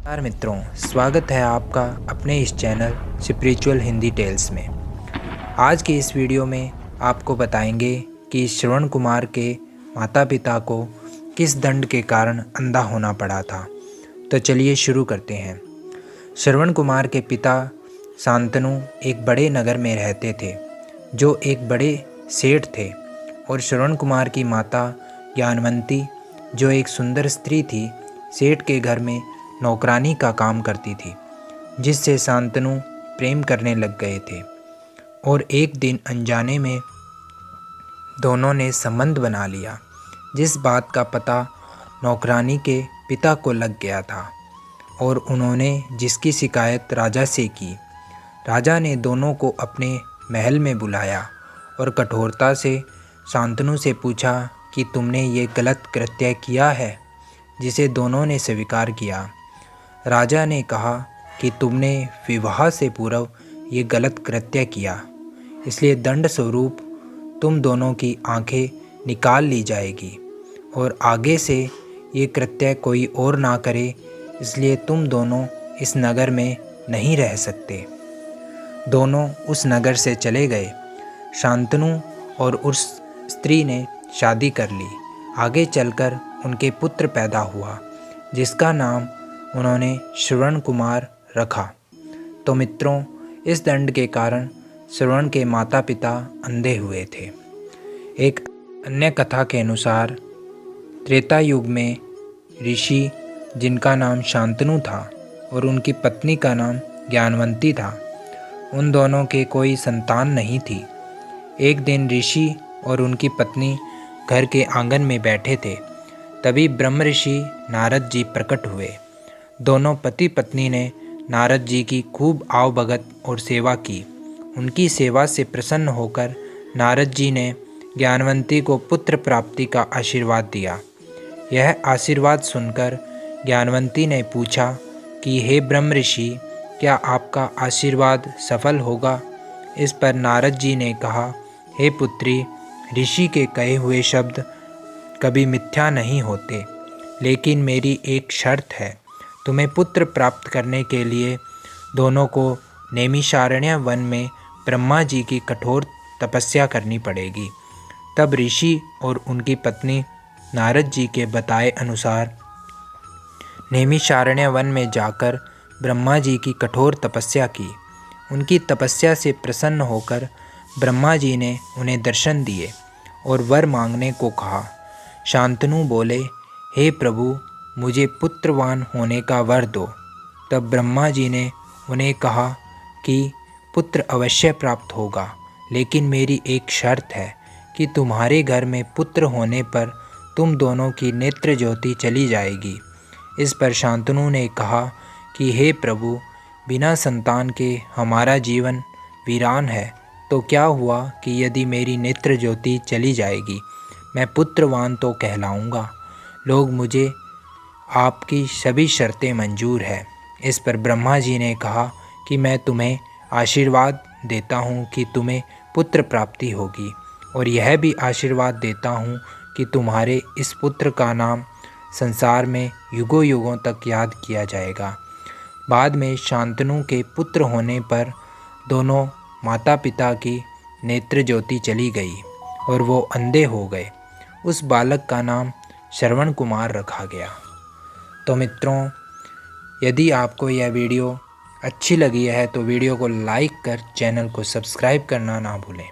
नमस्कार मित्रों, स्वागत है आपका अपने इस चैनल स्पिरिचुअल हिंदी टेल्स में। आज की इस वीडियो में आपको बताएंगे कि श्रवण कुमार के माता पिता को किस दंड के कारण अंधा होना पड़ा था। तो चलिए शुरू करते हैं। श्रवण कुमार के पिता शांतनु एक बड़े नगर में रहते थे, जो एक बड़े सेठ थे, और श्रवण कुमार की माता ज्ञानवंती, जो एक सुंदर स्त्री थी, सेठ के घर में नौकरानी का काम करती थी, जिससे शांतनु प्रेम करने लग गए थे। और एक दिन अनजाने में दोनों ने संबंध बना लिया, जिस बात का पता नौकरानी के पिता को लग गया था, और उन्होंने जिसकी शिकायत राजा से की। राजा ने दोनों को अपने महल में बुलाया और कठोरता से शांतनु से पूछा कि तुमने ये गलत कृत्य किया है, जिसे दोनों ने स्वीकार किया। राजा ने कहा कि तुमने विवाह से पूर्व ये गलत कृत्य किया, इसलिए दंड स्वरूप तुम दोनों की आंखें निकाल ली जाएगी, और आगे से ये कृत्य कोई और ना करे, इसलिए तुम दोनों इस नगर में नहीं रह सकते। दोनों उस नगर से चले गए। शांतनु और उस स्त्री ने शादी कर ली। आगे चलकर उनके पुत्र पैदा हुआ, जिसका नाम उन्होंने श्रवण कुमार रखा। तो मित्रों, इस दंड के कारण श्रवण के माता पिता अंधे हुए थे। एक अन्य कथा के अनुसार त्रेता युग में ऋषि, जिनका नाम शांतनु था और उनकी पत्नी का नाम ज्ञानवंती था, उन दोनों के कोई संतान नहीं थी। एक दिन ऋषि और उनकी पत्नी घर के आंगन में बैठे थे। तभी ब्रह्म ऋषि नारद जी प्रकट हुए। दोनों पति पत्नी ने नारद जी की खूब आवभगत और सेवा की। उनकी सेवा से प्रसन्न होकर नारद जी ने ज्ञानवंती को पुत्र प्राप्ति का आशीर्वाद दिया। यह आशीर्वाद सुनकर ज्ञानवंती ने पूछा कि हे ब्रह्म ऋषि, क्या आपका आशीर्वाद सफल होगा? इस पर नारद जी ने कहा, हे पुत्री, ऋषि के कहे हुए शब्द कभी मिथ्या नहीं होते, लेकिन मेरी एक शर्त है। तुम्हें पुत्र प्राप्त करने के लिए दोनों को नैमिषारण्य वन में ब्रह्मा जी की कठोर तपस्या करनी पड़ेगी। तब ऋषि और उनकी पत्नी नारद जी के बताए अनुसार नैमिषारण्य वन में जाकर ब्रह्मा जी की कठोर तपस्या की। उनकी तपस्या से प्रसन्न होकर ब्रह्मा जी ने उन्हें दर्शन दिए और वर मांगने को कहा। शांतनु बोले, हे प्रभु, मुझे पुत्रवान होने का वर दो। तब ब्रह्मा जी ने उन्हें कहा कि पुत्र अवश्य प्राप्त होगा, लेकिन मेरी एक शर्त है कि तुम्हारे घर में पुत्र होने पर तुम दोनों की नेत्र ज्योति चली जाएगी। इस पर शांतनु ने कहा कि हे प्रभु, बिना संतान के हमारा जीवन वीरान है, तो क्या हुआ कि यदि मेरी नेत्र ज्योति चली जाएगी? मैं पुत्रवान तो कहलाऊंगा। लोग मुझे आपकी सभी शर्तें मंजूर है। इस पर ब्रह्मा जी ने कहा कि मैं तुम्हें आशीर्वाद देता हूँ कि तुम्हें पुत्र प्राप्ति होगी, और यह भी आशीर्वाद देता हूँ कि तुम्हारे इस पुत्र का नाम संसार में युगों युगों तक याद किया जाएगा। बाद में शांतनु के पुत्र होने पर दोनों माता पिता की नेत्र ज्योति चली गई और वो अंधे हो गए। उस बालक का नाम श्रवण कुमार रखा गया। तो मित्रों, यदि आपको यह वीडियो अच्छी लगी है तो वीडियो को लाइक कर चैनल को सब्सक्राइब करना ना भूलें।